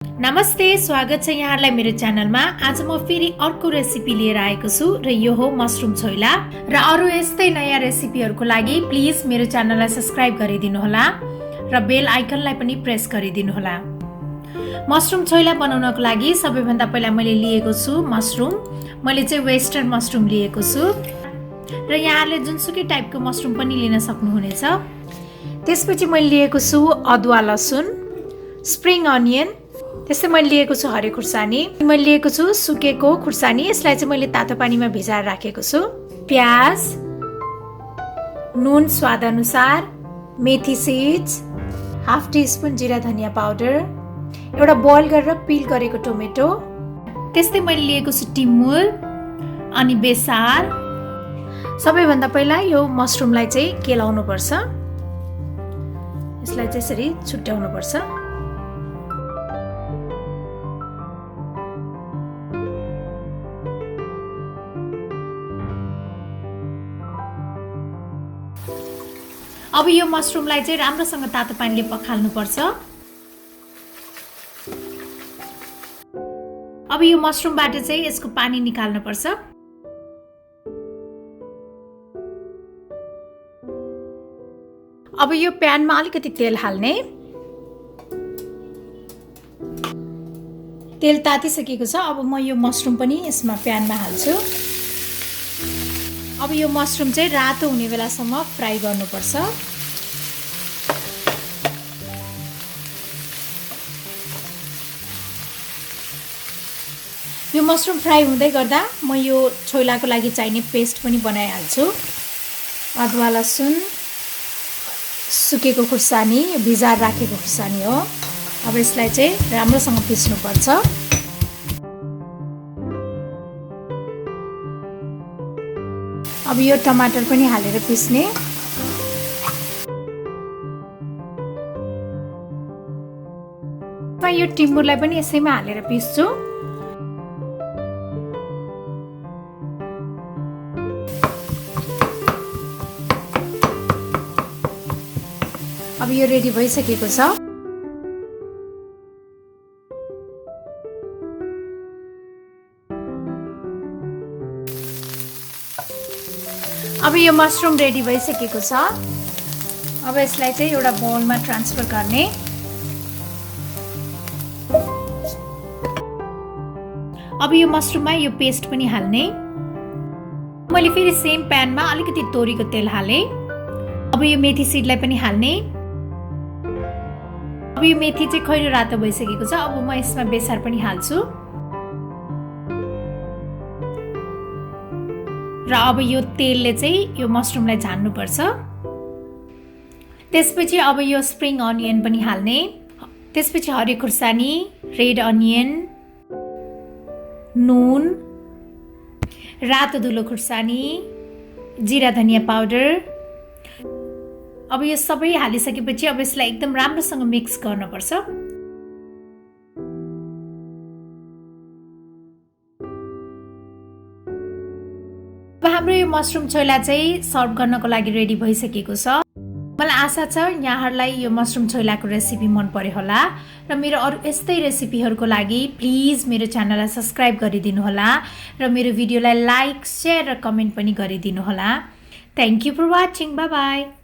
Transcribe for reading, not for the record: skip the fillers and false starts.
नमस्ते, स्वागत छ यहाँहरूलाई मेरो च्यानलमा। आज म फेरि अर्को रेसिपी लिएर आएको छु र यो हो मसरुम छोइला। र अरू यस्तै नयाँ रेसिपीहरूको लागि प्लिज मेरो च्यानललाई सब्स्क्राइब गरिदिनु होला र बेल आइकनलाई पनि प्रेस गरिदिनु होला। मसरुम छोइला बनाउनको लागि सबैभन्दा पहिला मैले लिएको छु मसरुम। मैले चाहिँ वेस्टर्न मसरुम लिएको छु र यहाँहरूले जुनसुकै टाइपको मसरुम पनि लिन सक्नुहुनेछ। त्यसपछि मैले लिएको छु अदुवा लसुन, स्प्रिङ अनियन, त्यस्तै मैले लिएको छु हरियो खुर्सानी, मैले लिएको छु सुकेको खुर्सानी, यसलाई चाहिँ मैले तातो पानीमा भिजाएर राखेको छु, प्याज, नुन स्वाद अनुसार, मेथी सिड्स, हाफ टी स्पुन जिरा धनिया पाउडर, एउटा बोइल गरेर पिल गरेको टोमेटो, त्यस्तै मैले लिएको छु टिमुर अनि बेसार। सबैभन्दा पहिला यो मसरुमलाई चाहिँ केलाउनु पर्छ, यसलाई चाहिँ यसरी छुट्याउनु पर्छ। अब यो मसरुमलाई चाहिँ राम्रोसँग तातो पानीले पखाल्नु पर्छ। अब यो मसरुमबाट चाहिँ यसको पानी निकाल्नु पर्छ। अब यो प्यानमा अलिकति तेल हाल्ने। तेल तातिसकेको छ। अब म यो मसरुम पनि यसमा प्यानमा हाल्छु। अब यो मसरुम चाहिँ रातो हुने बेलासम्म फ्राई गर्नुपर्छ। यो मसरुम फ्राई हुँदै गर्दा म यो छोइलाको लागि चाहिने पेस्ट पनि बनाइहाल्छु। अदुवा लसुन, सुकेको खुर्सानी, भिजाएर राखेको खुर्सानी हो। अब यसलाई चाहिँ राम्रोसँग पिस्नुपर्छ। अब यो टमाटर पनि हालेर पिस्ने। यो टिमुरलाई पनि यसैमा हालेर पिस्छु। अब यो रेडी भइसकेको छ। अब यो मसरुम रेडी भइसकेको छ। अब यसलाई चाहिँ एउटा बाउलमा ट्रान्सफर गर्ने। अब यो मसरुममा यो पेस्ट पनि हाल्ने। मैले फेरि सेम प्यानमा अलिकति तोरीको तेल हालेँ। अब यो मेथी सिडलाई पनि हाल्ने। अब यो मेथी चाहिँ खैरो रातो भइसकेको छ। अब म यसमा बेसार पनि हाल्छु। र अब यो तेलले चाहिँ यो मसरुमलाई झान्नुपर्छ। त्यसपछि अब यो स्प्रिङ अनियन पनि हाल्ने। त्यसपछि हरियो खुर्सानी, रेड अनियन, नुन, रातो धुलो खुर्सानी, जिरा धनिया पाउडर। अब यो सबै हालिसकेपछि अब यसलाई एकदम राम्रोसँग मिक्स गर्नुपर्छ। अब हाम्रो यो मसरुम छोइला चाहिँ सर्भ गर्नको लागि रेडी भइसकेको छ। मलाई आशा छ यहाँहरूलाई यो मसरुम छोइलाको रेसिपी मन पर्यो होला र मेरो अरू यस्तै रेसिपीहरूको लागि प्लिज मेरो च्यानललाई सब्स्क्राइब गरिदिनु होला र मेरो भिडियोलाई लाइक, सेयर र कमेन्ट पनि गरिदिनु होला। Thank you for watching. Bye by.